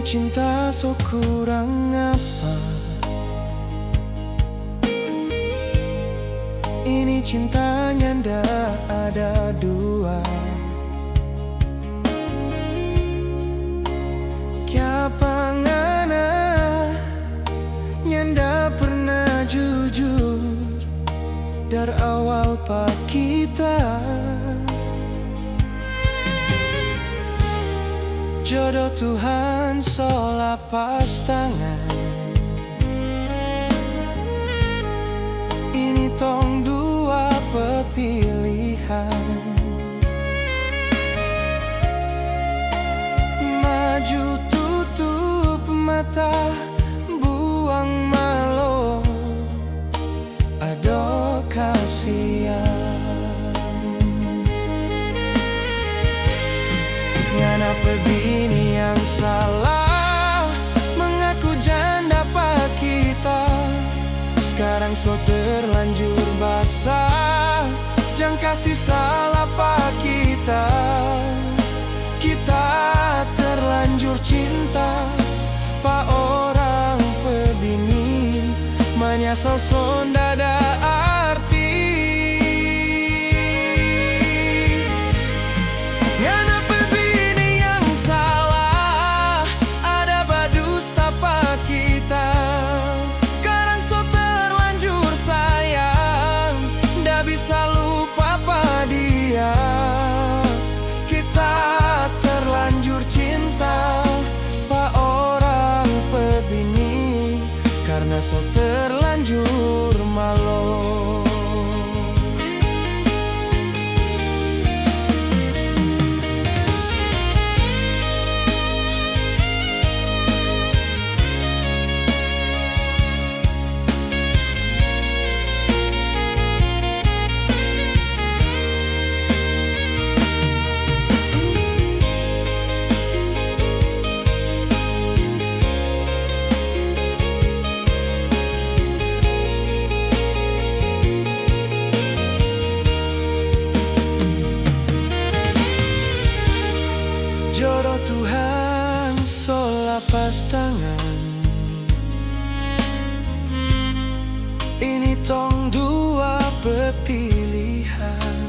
Ini cinta so kurang apa? Ini cintanya ndak ada dua. Kiapa ngana nyanda pernah jujur dari awal pak kita. Jodoh Tuhan so lapas tangan. Ini tong dua pepilihan, maju tutup mata, buang malu, aduh kasihan. Ngapa bini yang salah, mengaku janda pak kita. Sekarang so terlanjur basah, jangan kasih salah pak kita. Kita terlanjur cinta, pak orang pebini, menyesal so ndak ada arti. Bisa lupa pada dia. Kita terlanjur cinta, pak orang pebini, karena so terlanjur malu. Jodoh Tuhan so lapas tangan. Ini tong dua pepilihan,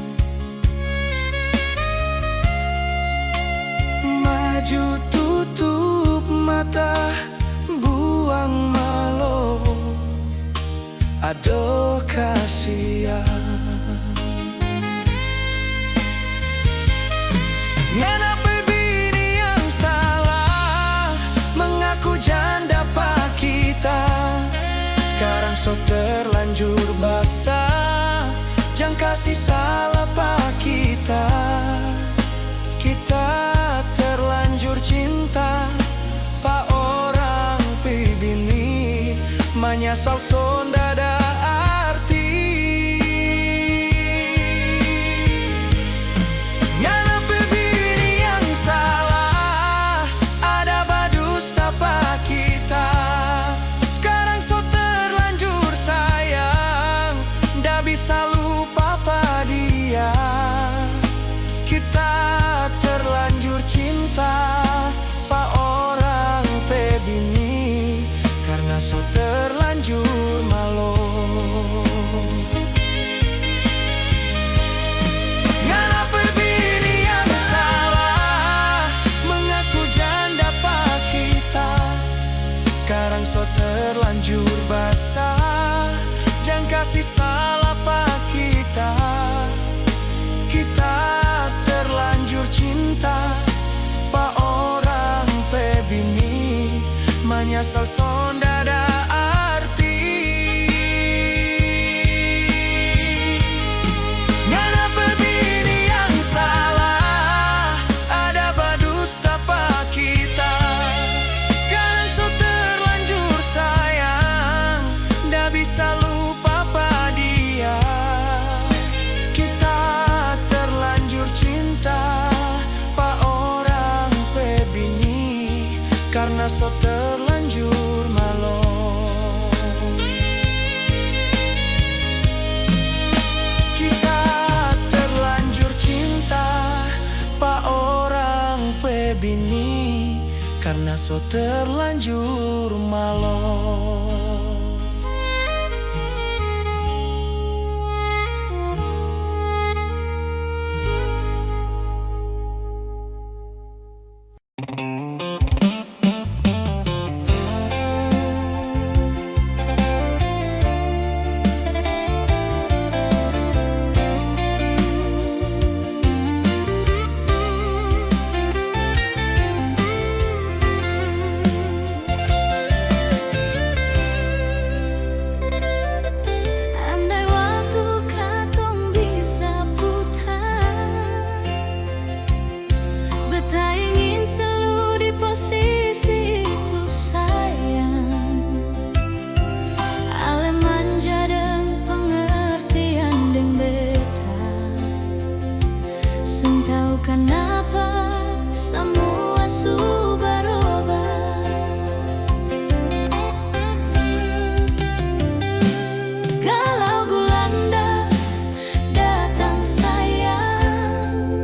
maju tutup mata, buang malu, aduh kasihan. Janda pak kita, sekarang so terlanjur basah, jangan kasih salah pak kita. Kita terlanjur cinta, pak orang pibini, menyesal so ndak ada arti. Bisa lupa pada dia. Kita terlanjur cinta, pak orang pebini, karena so terlanjur malu. Ngapa bini yang salah, mengaku janda pak kita. Sekarang so terlanjur basah, jangan kasih salah pak kita. Kita terlanjur cinta, pak orang pebini, menyesal so ndak ada arti. Ngapa bini yang salah, ada badusta pak kita. Sekarang so terlanjur sayang, ndak bisa lupa pada dia. Kita terlanjur cinta, pak orang pebini, karena so terlanjur malu. Kita terlanjur cinta, pak orang pebini, karena so terlanjur malo. Kenapa semua berubah? Galau gulanda datang sayang,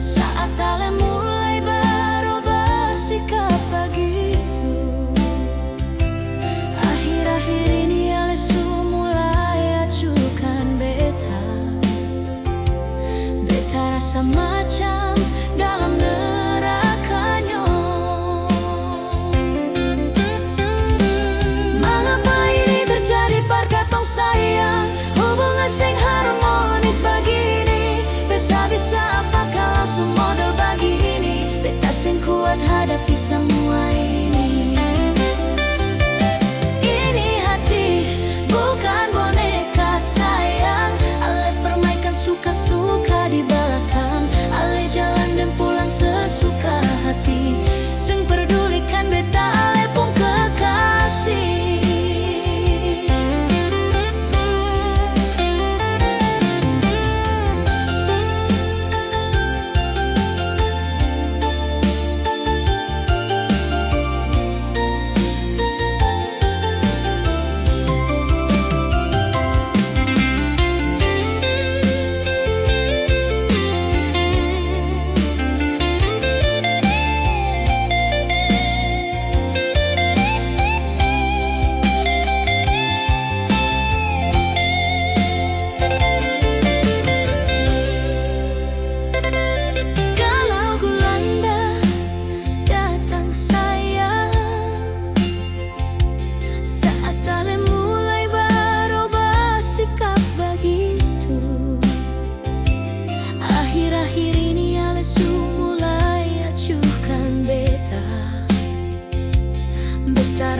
saat ale mulai berubah sikap begitu. Akhir-akhir ini ale mulai acukan beta rasa macam dalam nerakanya. Mengapa ini terjadi pada tong sayang? Hubungan sing harmonis begini, beta bisa apa kalau semodel begini? Beta sing kuat hadapi semua ini. Ini hati bukan boneka sayang, ale permainan suka-suka di belakang, ale jalan dan pulang sesuka hati. Sing pedulikan beta ale pun kekasih.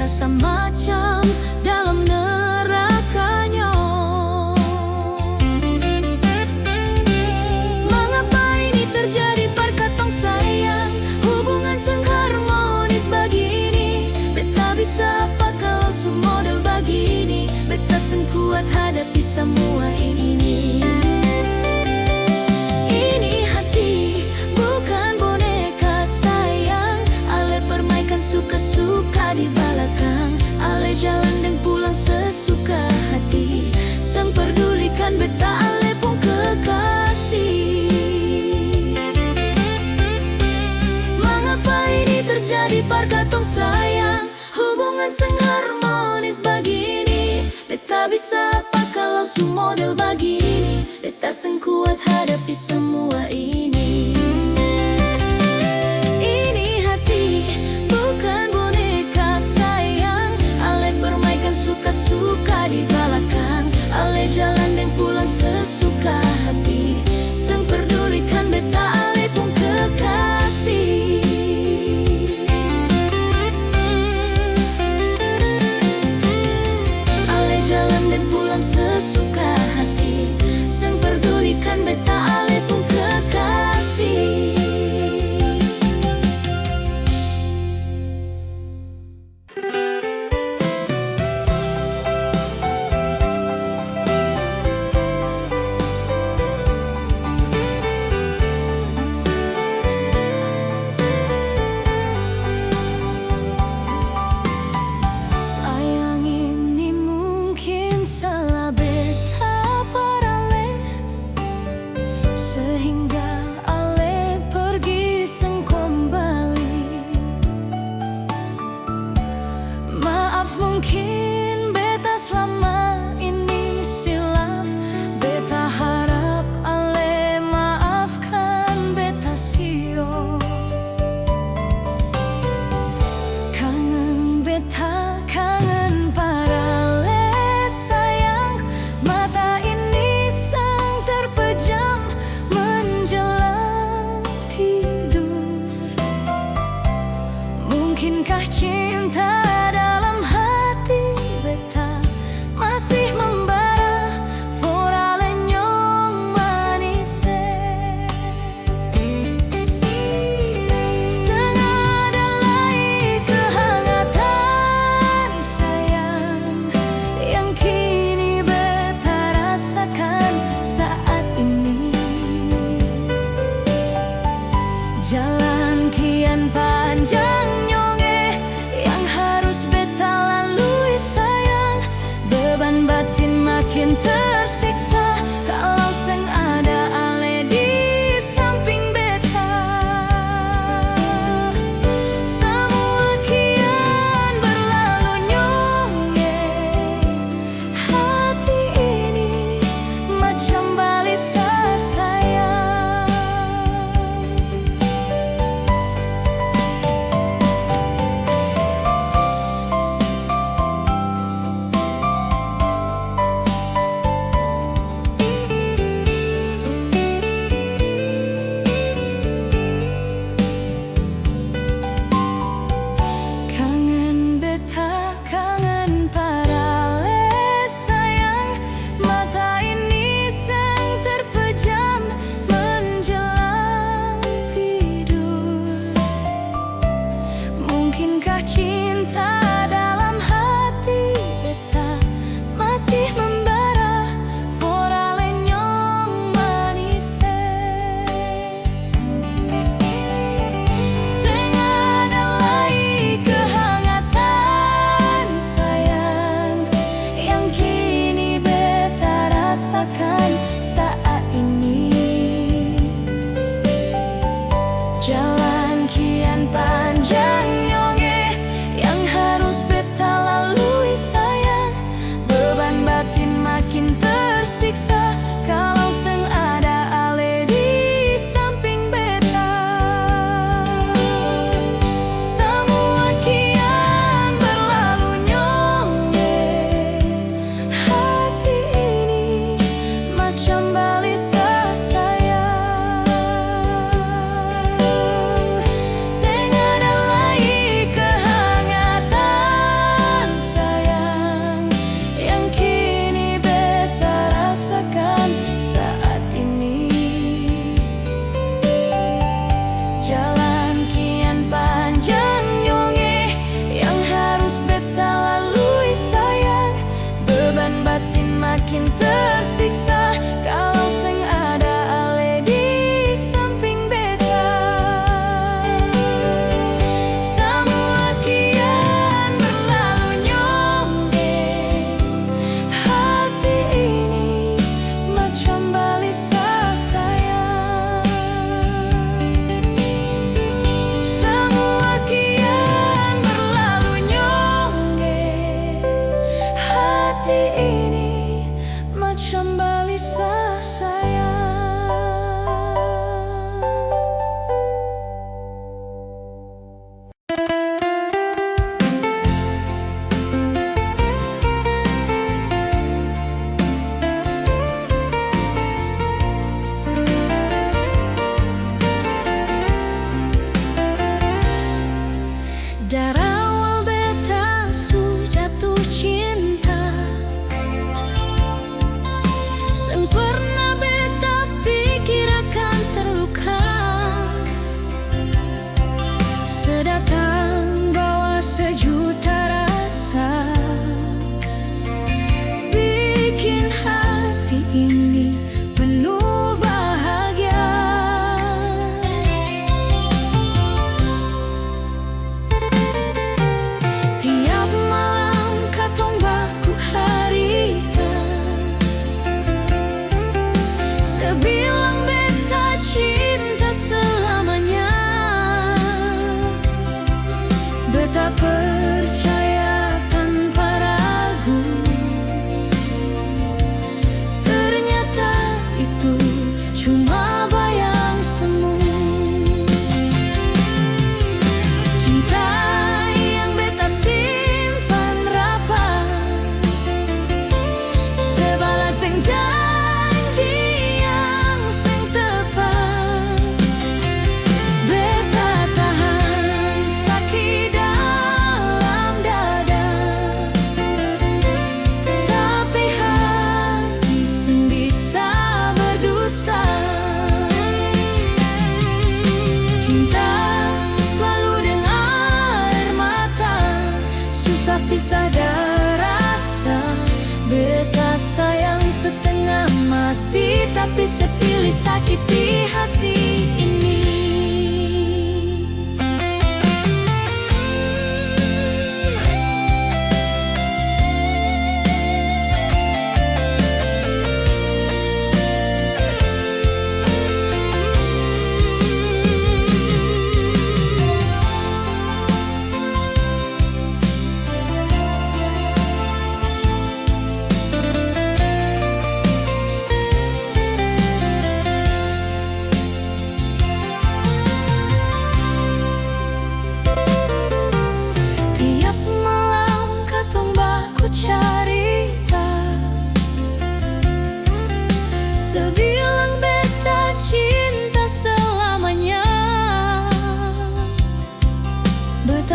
Rasa macam dalam nerakanya. Mengapa ini terjadi pada tong sayang? Hubungan sing harmonis begini, beta bisa apa kalau semodel begini? Beta sing kuat hadapi semua ini. Ini hati bukan boneka sayang, ale permainan suka-suka di belakang, ale jalan dan pulang sesuka hati. Sang pedulikan beta ale pun kekasih. Mengapa ini terjadi pada tong sayang? Hubungan sing harmonis begini, beta bisa apa kalau semodel begini? Beta sing kuat hadapi semua ini. Ini hati bukan boneka sayang, ale permainan suka-suka di belakang, ale jalan dan pulang sesuka hati. Sang pedulikan beta ale pun kekasih. Ale jalan dan pulang sesuka hati. Sang pedulikan beta ale pun kekasih. Jalan kian panjang nyonge yang harus beta lalui sayang. Beban batin makin tersiksa kalau seng ada ale di samping beta. Semua kian berlalu nyonge, hati ini macam balisa sayang. Kangen beta, kangen parale sayang. Mata ini seng terpejam menjelang tidur. Mungkinkah cinta dalam hati beta masih membara forale nyong manise. Seng ada lagi kehangatan sayang yang kini beta rasakan saat ini. Jalan kian panjang nyonge yang harus beta lalui sayang. Beban batin makin tersiksa kalau seng ada ale di samping beta. Semua kian berlalu nyonge, hati ini macam balisa sayang. Seng ada lagi kehangatan sayang yang kini beta rasakan saat ini. Jalan kian panjang nyonge yang harus beta lalui sayang. Beban batin makin tersiksa kalau seng ada ale di samping beta. Semua kian berlalu nyonge, hati ini macam balisa sayang. Semua kian berlalu nyonge, hati ini macam balisa sayang. Dari awal beta su jatuh cinta, seng pernah beta pikir akan terluka. Sedatang bawa sejuta rasa, bikin hati ini penuh bahagia. Tiap malam katong baku harita, sebilang beta cinta selamanya. Beta percaya tanpa ragu, ternyata itu cuma bayang semu. Cinta yang beta simpan rapat, sebalas deng janji yang seng tepat. Beta tahan sakit dalam dada, tapi hati seng bisa berdusta. Cinta selalu dengan air mata, susah pisah rasa. Beta sayang setengah mati. mati, tapi sepilih sakiti hati ini.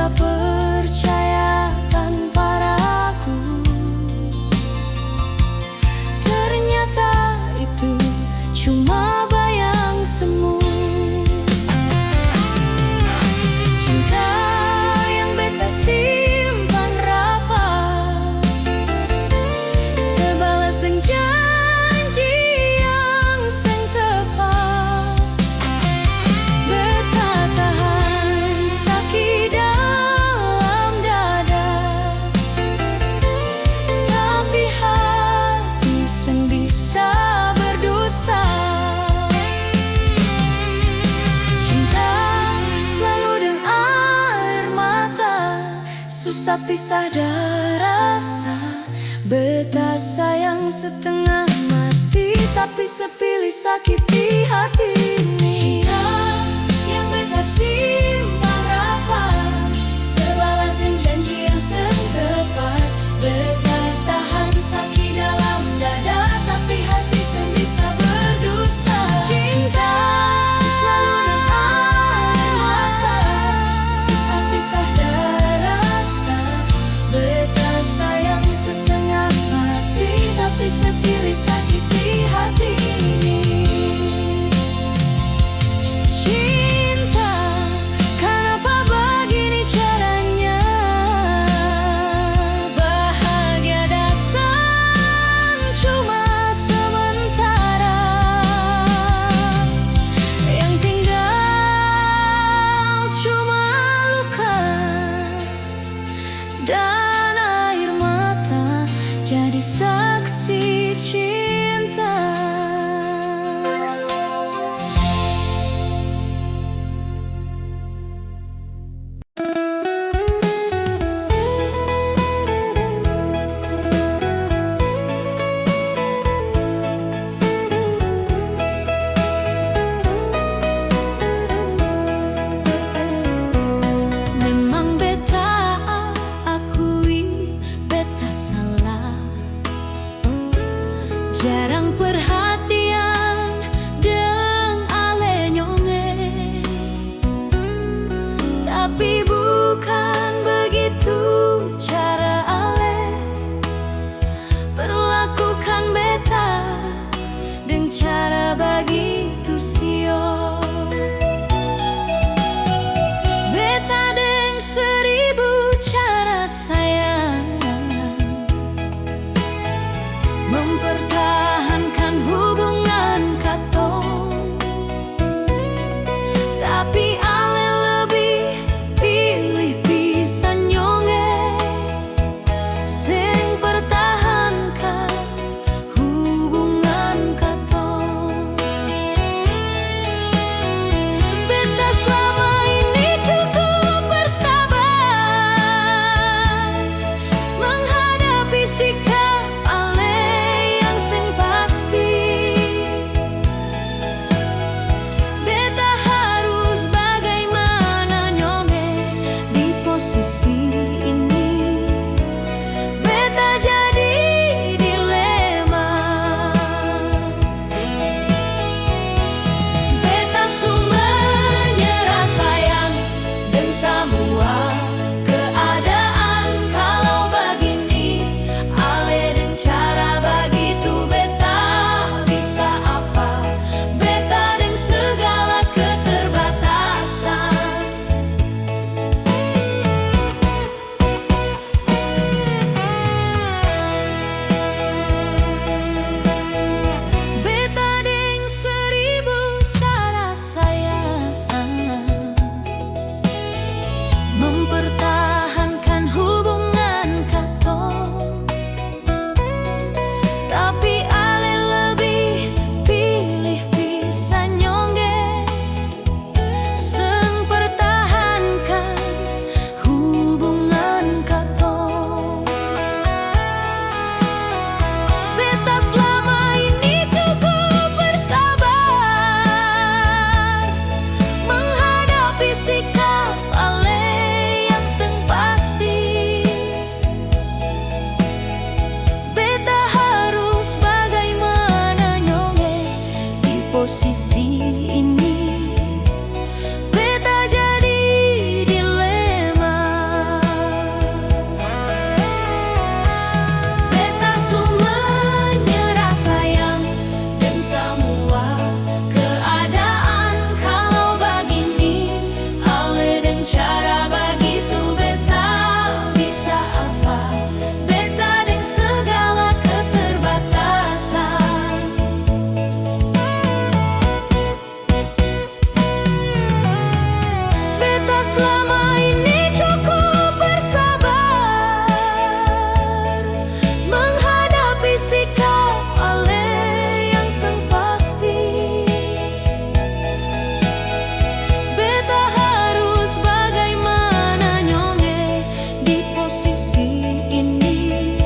tak percaya tanpa ragu. Ternyata itu cuma bayang semu. Cinta yang beta simpan rapat, sebalas dengan janji yang seng tepat. Beta tahan sakit dalam dada, tapi hati seng bisa berdusta. Cinta selalu dengan air mata, susah pisah dari rasa. Beta sayang setengah mati, tapi sepilih sakiti hati ini. Cinta yang beta simpan rapat, sebalas dengan janji yang seng tepat. Beta tahan sakit dalam dada, tapi hati seng bisa berdusta. Cinta selalu dengan air mata, susah pisah dari rasa. Beta sayang setengah mati, tapi sepilih sakiti hati ini. Cinta, kenapa begini caranya? Bahagia datang cuma sementara, yang tinggal cuma luka dan air mata jadi saksi cinta. Memang beta akui beta salah, jarang perhatian deng ale nyonge. Tapi bukan begitu cara ale perlakukan beta, deng cara begitu sio. Beta deng 1000 cara sayang, mempertahankan hubungan katong. Tapi ale lebih pilih bisa nyonge, sing pertahankan hubungan katong. Beta selama ini cukup bersabar menghadapi sikap ale yang sing pasti. Beta harus bagaimana nyonge di posisi ini. Beta jadi dilema. Beta sumber nyerah sayang dan semua keadaan. Kalau begini ale dan cara begitu, beta bisa apa? Beta dan segala keterbatasan. Beta deng 1000 cara sayang, mempertahankan selama ini cukup bersabar menghadapi sikap Ale yang sang pasti. Beta harus bagaimana nyonge di posisi ini.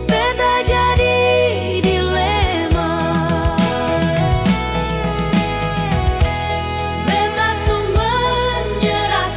Beta jadi dilema. Beta su menyerah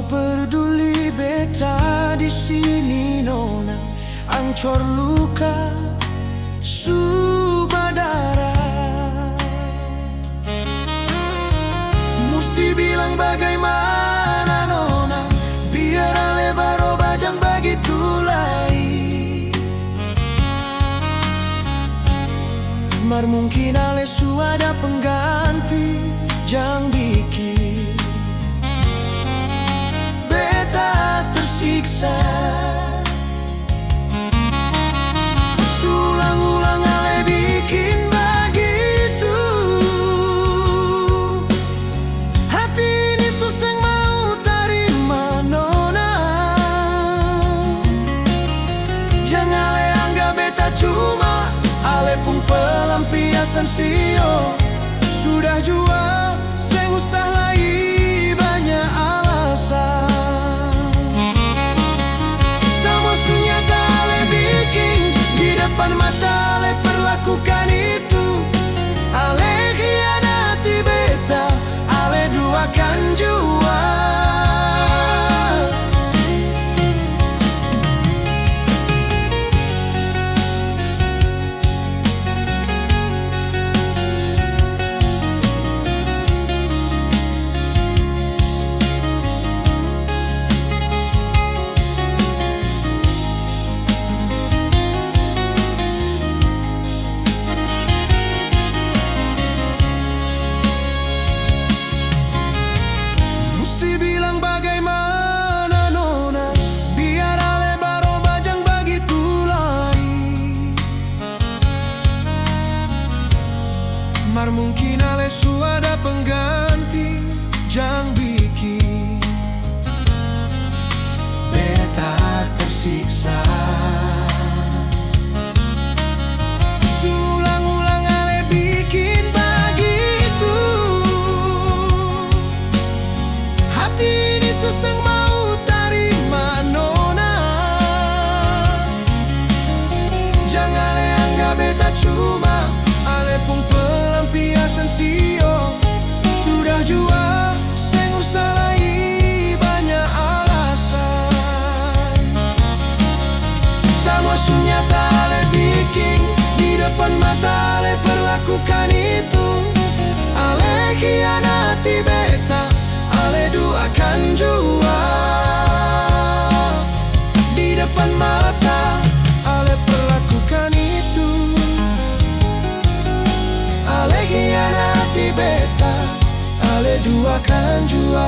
peduli beta di sini nona, ancor luka subadara. Musti bilang bagaimana nona, biar ale baro bajang begitu lai. Mar mungkin ale su ada pengganti, jang bikin beta tersiksa. Sulang-ulang ale bikin begitu, hati ini susah mau terima nona. Jangan ale anggap beta cuma ale pun pelampiasan sio. Sudah jua seng usah lagi banyak alasan. Semua sunyata ale bikin di depan mata ale perlakukan itu. Ale khianati beta, ale duakan jua. Mar mungkin ale su ada pengganti, jang bikin beta tersiksa. Sulang-ulang ale bikin begitu, hati ini susah mau terima nona. Jangan ale anggap beta cuma ale pun pelampiasan sio. Sudah jua seng usah lagi banyak alasan. Sama sunyata ale bikin di depan mata ale perlakukan itu. Ale khianati beta, ale duakan jua. Di depan mata ale perlakukan itu. Ale khianati beta, ale duakan jua.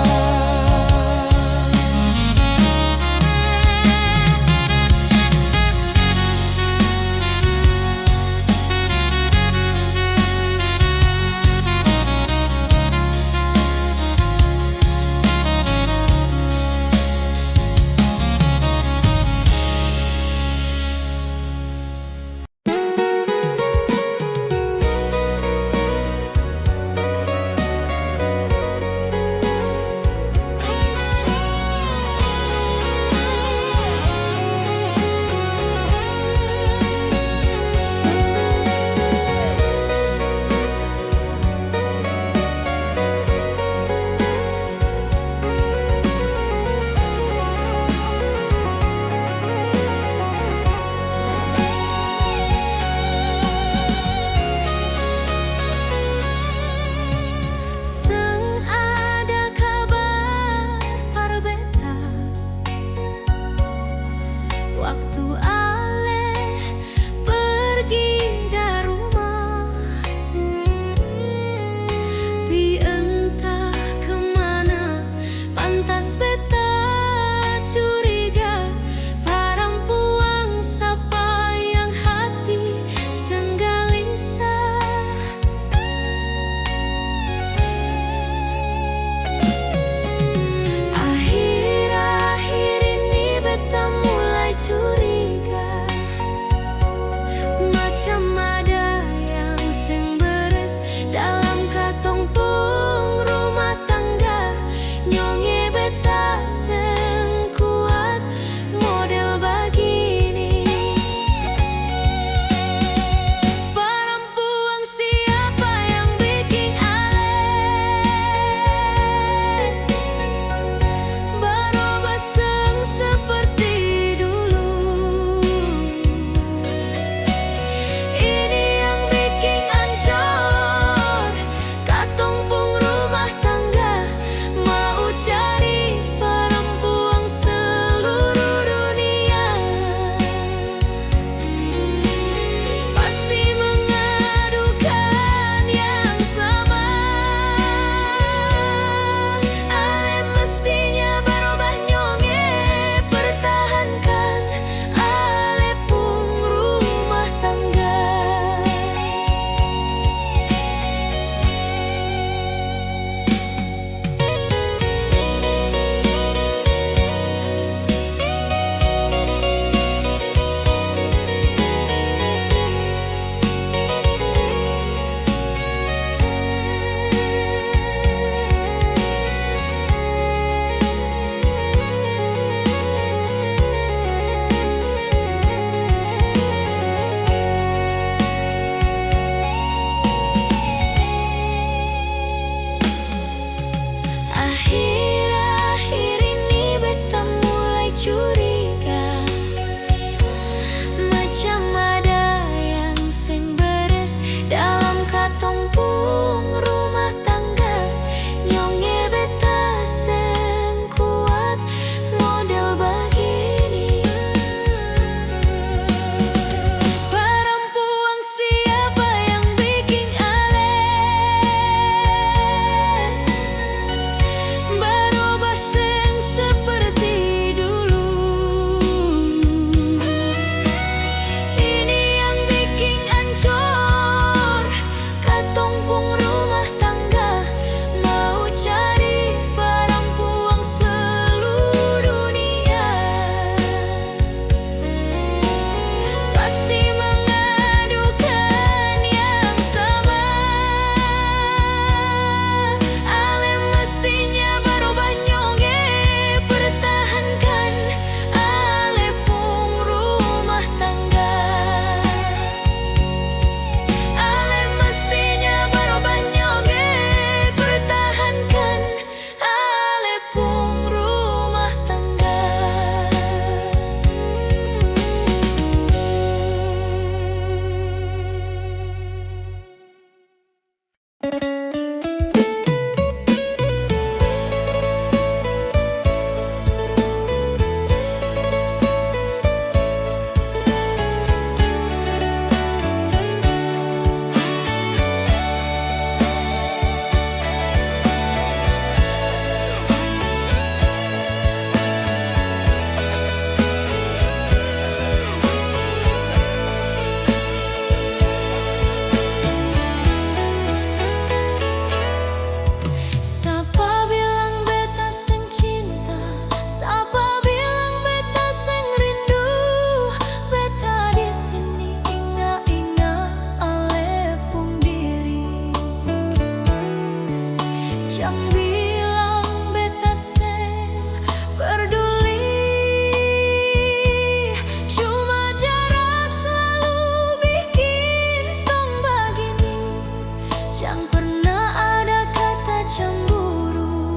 mana ada kata cemburu.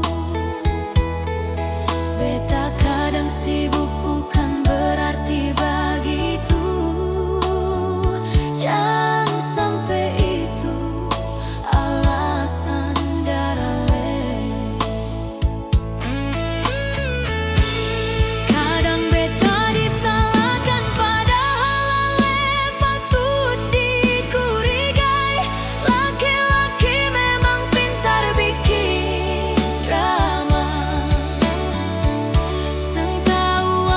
Beta kadang sibuk bukan berarti begitu. Jangan sampai itu alasan darale. Kadang beta disalahkan padahal ale patut dicurigai. Laki-laki memang pintar bikin drama. Seng tahu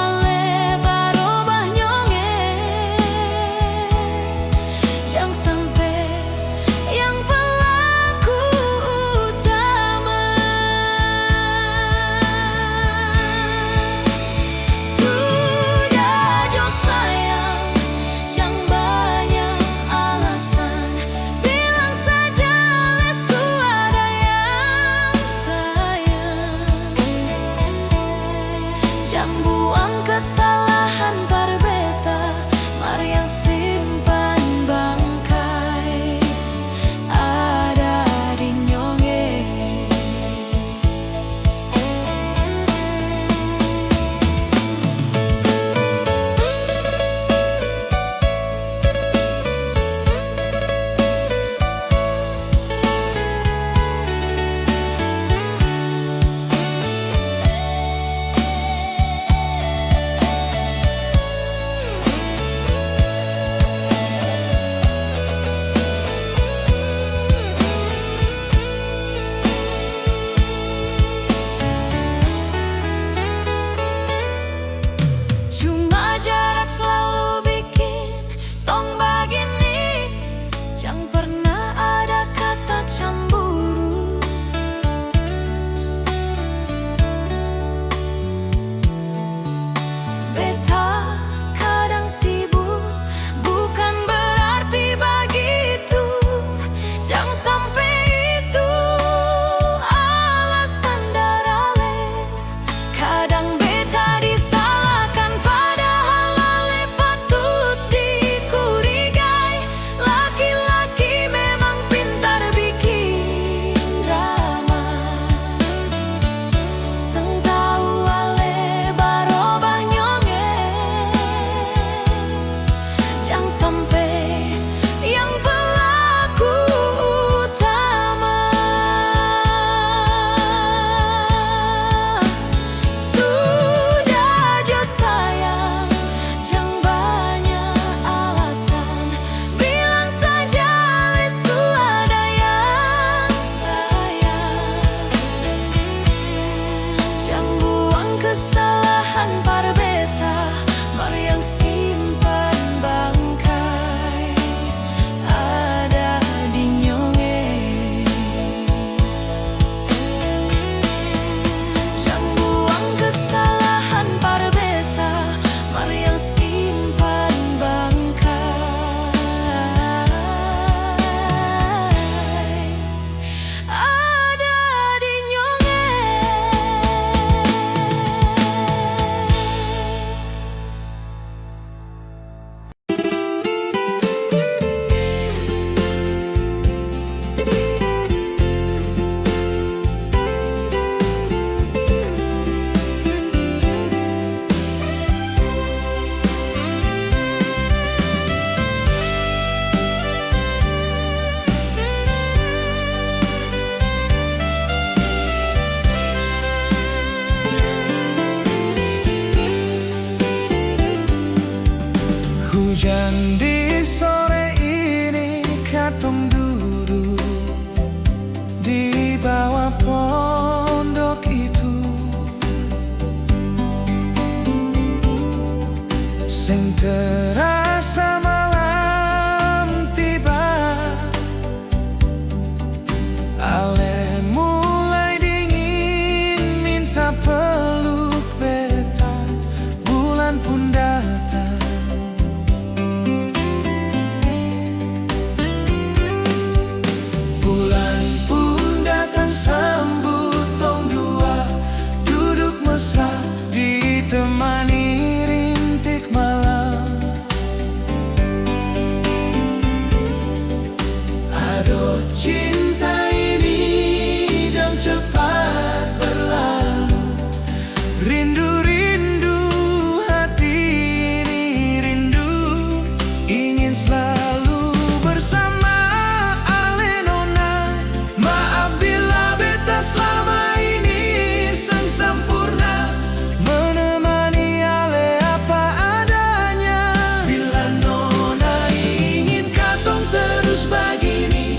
beta selama ini sang sempurna, menemani ale apa adanya. Bila nona ingin katong terus begini,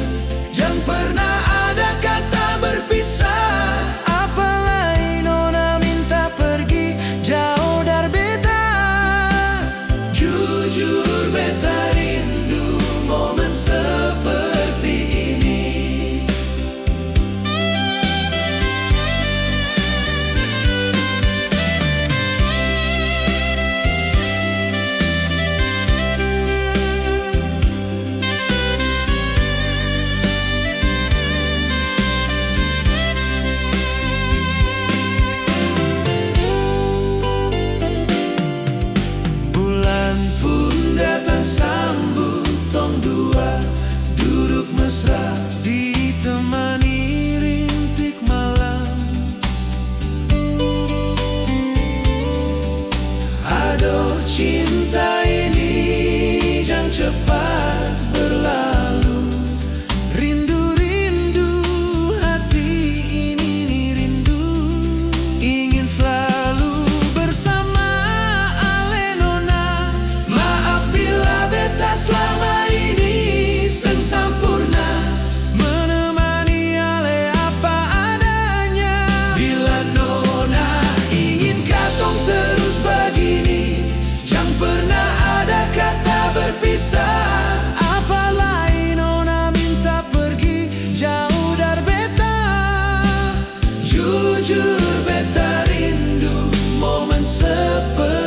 jangan pernah ada kata berpisah. Apalagi nona minta pergi jauh dari beta. Jujur beta rindu momen seperti ini. Bulan pun datang sambut tong dua duduk mesra, ditemani rintik malam. Aduh cinta ini jangan cepat berlalu. Rindu-rindu hati ini rindu, ingin selalu bersama ale nona. Maaf bila beta selama ini sang sempurna, menemani ale apa adanya. Bila nona ingin katong terus begini, jangan pernah ada kata berpisah. Apalagi nona minta pergi jauh dari beta. Jujur beta rindu momen seperti